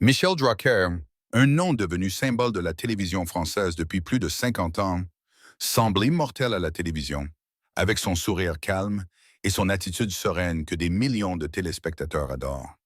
Michel Drucker, un nom devenu symbole de la télévision française depuis plus de 50 ans, semble immortel à la télévision, avec son sourire calme et son attitude sereine que des millions de téléspectateurs adorent.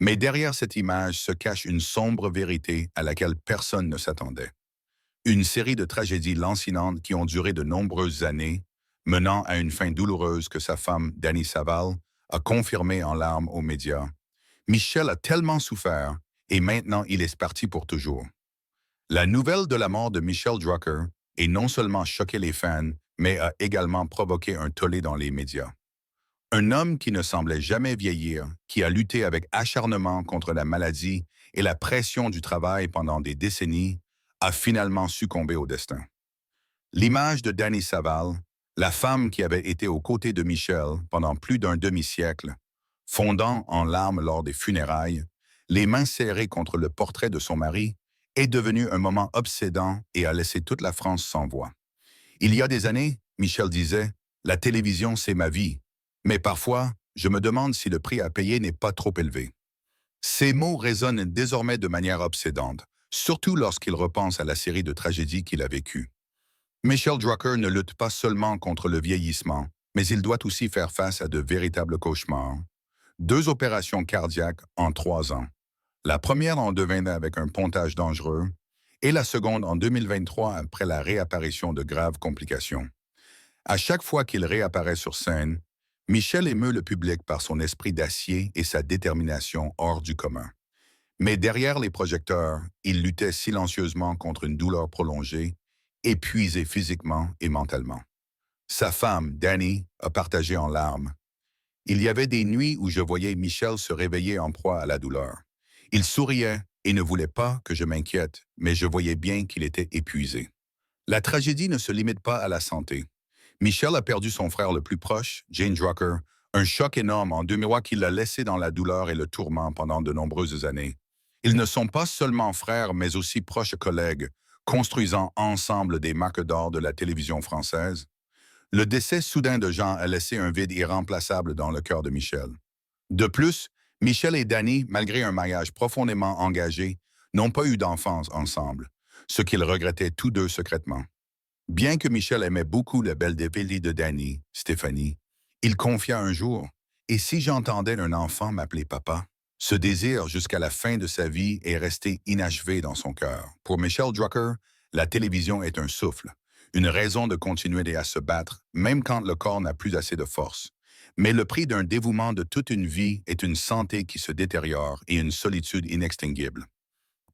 Mais derrière cette image se cache une sombre vérité à laquelle personne ne s'attendait. Une série de tragédies lancinantes qui ont duré de nombreuses années, menant à une fin douloureuse que sa femme, Dany Saval, a confirmée en larmes aux médias. Michel a tellement souffert et maintenant il est parti pour toujours. La nouvelle de la mort de Michel Drucker a non seulement choqué les fans, mais a également provoqué un tollé dans les médias. Un homme qui ne semblait jamais vieillir, qui a lutté avec acharnement contre la maladie et la pression du travail pendant des décennies, a finalement succombé au destin. L'image de Dany Saval, la femme qui avait été aux côtés de Michel pendant plus d'un demi-siècle, fondant en larmes lors des funérailles, les mains serrées contre le portrait de son mari, est devenu un moment obsédant et a laissé toute la France sans voix. Il y a des années, Michel disait « La télévision, c'est ma vie ». Mais parfois, je me demande si le prix à payer n'est pas trop élevé. Ces mots résonnent désormais de manière obsédante, surtout lorsqu'il repense à la série de tragédies qu'il a vécues. Michel Drucker ne lutte pas seulement contre le vieillissement, mais il doit aussi faire face à de véritables cauchemars. 2 opérations cardiaques en 3 ans. La première en devenant avec un pontage dangereux et la seconde en 2023 après la réapparition de graves complications. À chaque fois qu'il réapparaît sur scène, Michel émeut le public par son esprit d'acier et sa détermination hors du commun. Mais derrière les projecteurs, il luttait silencieusement contre une douleur prolongée, épuisé physiquement et mentalement. Sa femme, Dany, a partagé en larmes. Il y avait des nuits où je voyais Michel se réveiller en proie à la douleur. Il souriait et ne voulait pas que je m'inquiète, mais je voyais bien qu'il était épuisé. La tragédie ne se limite pas à la santé. Michel a perdu son frère le plus proche, Jane Drucker, un choc énorme en 2003 qui l'a laissé dans la douleur et le tourment pendant de nombreuses années. Ils ne sont pas seulement frères, mais aussi proches collègues, construisant ensemble des marques d'or de la télévision française. Le décès soudain de Jean a laissé un vide irremplaçable dans le cœur de Michel. De plus, Michel et Dany, malgré un mariage profondément engagé, n'ont pas eu d'enfance ensemble, ce qu'ils regrettaient tous deux secrètement. Bien que Michel aimait beaucoup la belle dépilée de Dany, Stéphanie, il confia un jour « Et si j'entendais un enfant m'appeler papa ?» Ce désir jusqu'à la fin de sa vie est resté inachevé dans son cœur. Pour Michel Drucker, la télévision est un souffle, une raison de continuer à se battre, même quand le corps n'a plus assez de force. Mais le prix d'un dévouement de toute une vie est une santé qui se détériore et une solitude inextinguible.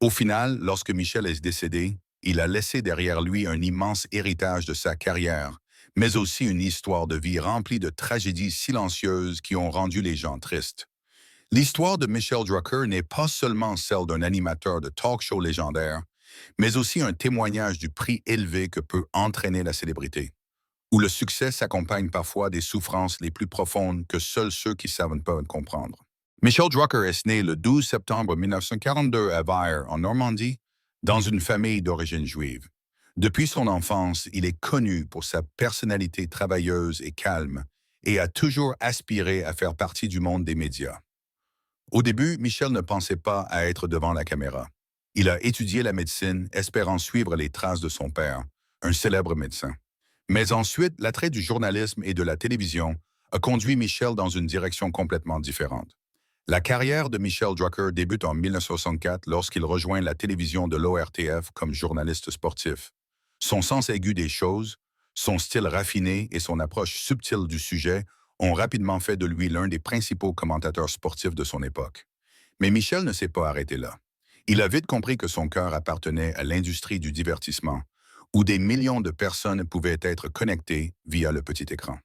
Au final, lorsque Michel est décédé, il a laissé derrière lui un immense héritage de sa carrière, mais aussi une histoire de vie remplie de tragédies silencieuses qui ont rendu les gens tristes. L'histoire de Michel Drucker n'est pas seulement celle d'un animateur de talk-show légendaire, mais aussi un témoignage du prix élevé que peut entraîner la célébrité, où le succès s'accompagne parfois des souffrances les plus profondes que seuls ceux qui savent pas comprendre. Michel Drucker est né le 12 septembre 1942 à Vire, en Normandie, dans une famille d'origine juive. Depuis son enfance, il est connu pour sa personnalité travailleuse et calme et a toujours aspiré à faire partie du monde des médias. Au début, Michel ne pensait pas à être devant la caméra. Il a étudié la médecine, espérant suivre les traces de son père, un célèbre médecin. Mais ensuite, l'attrait du journalisme et de la télévision a conduit Michel dans une direction complètement différente. La carrière de Michel Drucker débute en 1964 lorsqu'il rejoint la télévision de l'ORTF comme journaliste sportif. Son sens aigu des choses, son style raffiné et son approche subtile du sujet ont rapidement fait de lui l'un des principaux commentateurs sportifs de son époque. Mais Michel ne s'est pas arrêté là. Il a vite compris que son cœur appartenait à l'industrie du divertissement, où des millions de personnes pouvaient être connectées via le petit écran.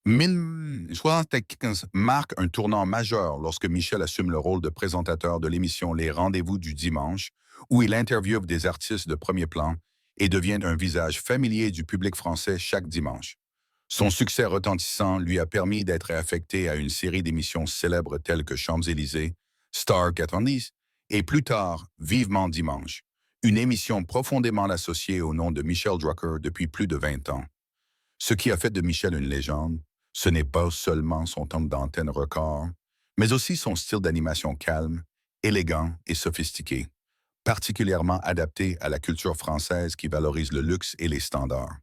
1975 marque un tournant majeur lorsque Michel assume le rôle de présentateur de l'émission Les Rendez-vous du dimanche, où il interviewe des artistes de premier plan et devient un visage familier du public français chaque dimanche. Son succès retentissant lui a permis d'être affecté à une série d'émissions célèbres telles que Champs-Élysées, Star 90 et plus tard Vivement Dimanche, une émission profondément associée au nom de Michel Drucker depuis plus de 20 ans. Ce qui a fait de Michel une légende, ce n'est pas seulement son temps d'antenne record, mais aussi son style d'animation calme, élégant et sophistiqué, particulièrement adapté à la culture française qui valorise le luxe et les standards.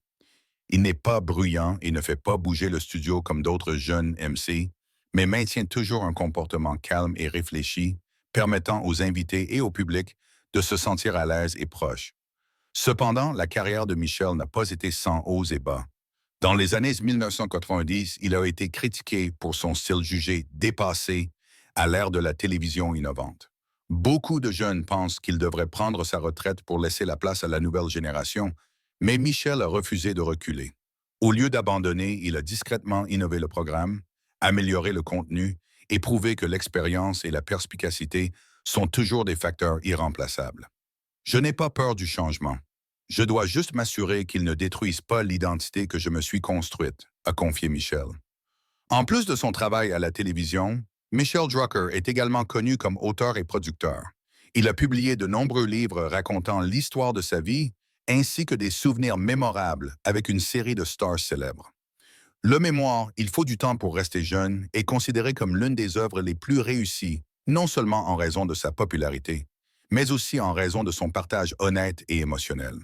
Il n'est pas bruyant et ne fait pas bouger le studio comme d'autres jeunes MC, mais maintient toujours un comportement calme et réfléchi, permettant aux invités et au public de se sentir à l'aise et proche. Cependant, la carrière de Michel n'a pas été sans hauts et bas. Dans les années 1990, il a été critiqué pour son style jugé dépassé à l'ère de la télévision innovante. Beaucoup de jeunes pensent qu'il devrait prendre sa retraite pour laisser la place à la nouvelle génération, mais Michel a refusé de reculer. Au lieu d'abandonner, il a discrètement innové le programme, amélioré le contenu et prouvé que l'expérience et la perspicacité sont toujours des facteurs irremplaçables. Je n'ai pas peur du changement. Je dois juste m'assurer qu'il ne détruise pas l'identité que je me suis construite, a confié Michel. En plus de son travail à la télévision, Michel Drucker est également connu comme auteur et producteur. Il a publié de nombreux livres racontant l'histoire de sa vie, ainsi que des souvenirs mémorables avec une série de stars célèbres. Le mémoire, Il faut du temps pour rester jeune, est considéré comme l'une des œuvres les plus réussies, non seulement en raison de sa popularité, mais aussi en raison de son partage honnête et émotionnel.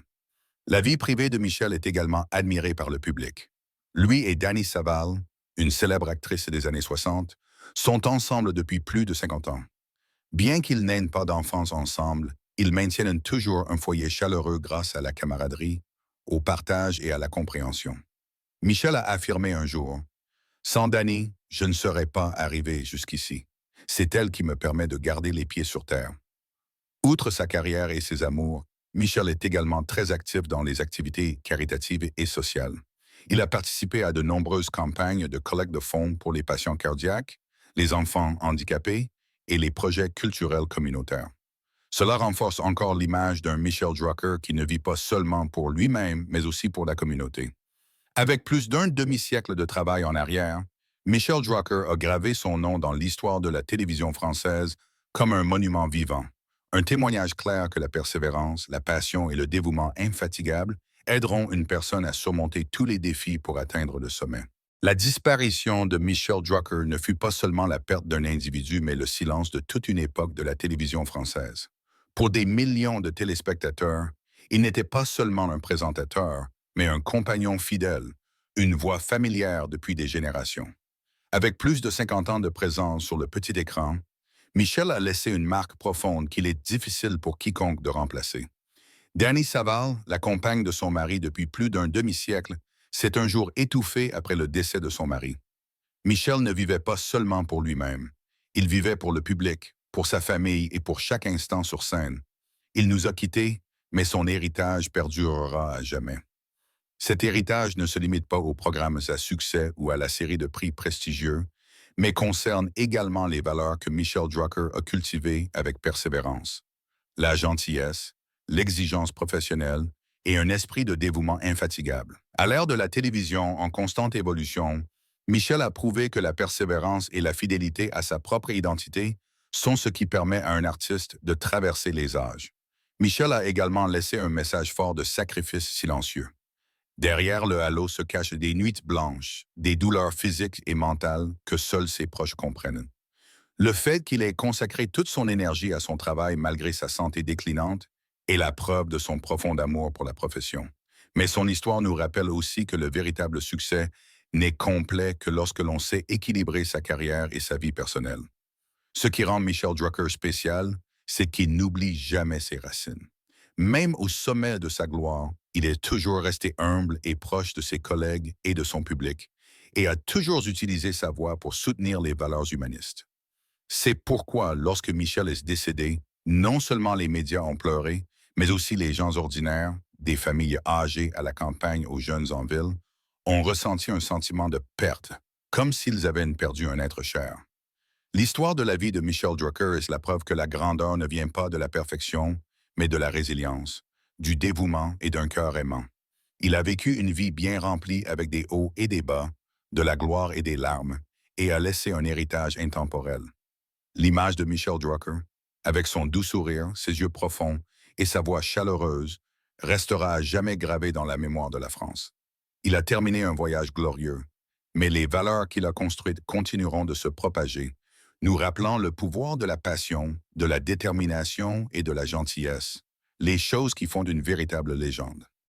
La vie privée de Michel est également admirée par le public. Lui et Danny Saval, une célèbre actrice des années 60, sont ensemble depuis plus de 50 ans. Bien qu'ils n'aient pas d'enfants ensemble, ils maintiennent toujours un foyer chaleureux grâce à la camaraderie, au partage et à la compréhension. Michel a affirmé un jour, « Sans Danny, je ne serais pas arrivé jusqu'ici. C'est elle qui me permet de garder les pieds sur terre. » Outre sa carrière et ses amours, Michel est également très actif dans les activités caritatives et sociales. Il a participé à de nombreuses campagnes de collecte de fonds pour les patients cardiaques, les enfants handicapés et les projets culturels communautaires. Cela renforce encore l'image d'un Michel Drucker qui ne vit pas seulement pour lui-même, mais aussi pour la communauté. Avec plus d'un demi-siècle de travail en arrière, Michel Drucker a gravé son nom dans l'histoire de la télévision française comme un monument vivant. Un témoignage clair que la persévérance, la passion et le dévouement infatigable aideront une personne à surmonter tous les défis pour atteindre le sommet. La disparition de Michel Drucker ne fut pas seulement la perte d'un individu, mais le silence de toute une époque de la télévision française. Pour des millions de téléspectateurs, il n'était pas seulement un présentateur, mais un compagnon fidèle, une voix familière depuis des générations. Avec plus de 50 ans de présence sur le petit écran, Michel a laissé une marque profonde qu'il est difficile pour quiconque de remplacer. Danny Saval, la compagne de son mari depuis plus d'un demi-siècle, s'est un jour étouffée après le décès de son mari. Michel ne vivait pas seulement pour lui-même. Il vivait pour le public, pour sa famille et pour chaque instant sur scène. Il nous a quittés, mais son héritage perdurera à jamais. Cet héritage ne se limite pas aux programmes à succès ou à la série de prix prestigieux, mais concerne également les valeurs que Michel Drucker a cultivées avec persévérance. La gentillesse, l'exigence professionnelle et un esprit de dévouement infatigable. À l'ère de la télévision en constante évolution, Michel a prouvé que la persévérance et la fidélité à sa propre identité sont ce qui permet à un artiste de traverser les âges. Michel a également laissé un message fort de sacrifice silencieux. Derrière le halo se cachent des nuits blanches, des douleurs physiques et mentales que seuls ses proches comprennent. Le fait qu'il ait consacré toute son énergie à son travail malgré sa santé déclinante est la preuve de son profond amour pour la profession. Mais son histoire nous rappelle aussi que le véritable succès n'est complet que lorsque l'on sait équilibrer sa carrière et sa vie personnelle. Ce qui rend Michel Drucker spécial, c'est qu'il n'oublie jamais ses racines. Même au sommet de sa gloire, il est toujours resté humble et proche de ses collègues et de son public, et a toujours utilisé sa voix pour soutenir les valeurs humanistes. C'est pourquoi, lorsque Michel est décédé, non seulement les médias ont pleuré, mais aussi les gens ordinaires, des familles âgées à la campagne aux jeunes en ville, ont ressenti un sentiment de perte, comme s'ils avaient perdu un être cher. L'histoire de la vie de Michel Drucker est la preuve que la grandeur ne vient pas de la perfection, mais de la résilience, du dévouement et d'un cœur aimant. Il a vécu une vie bien remplie avec des hauts et des bas, de la gloire et des larmes, et a laissé un héritage intemporel. L'image de Michel Drucker, avec son doux sourire, ses yeux profonds et sa voix chaleureuse, restera à jamais gravée dans la mémoire de la France. Il a terminé un voyage glorieux, mais les valeurs qu'il a construites continueront de se propager, nous rappelant le pouvoir de la passion, de la détermination et de la gentillesse, les choses qui font d'une véritable légende.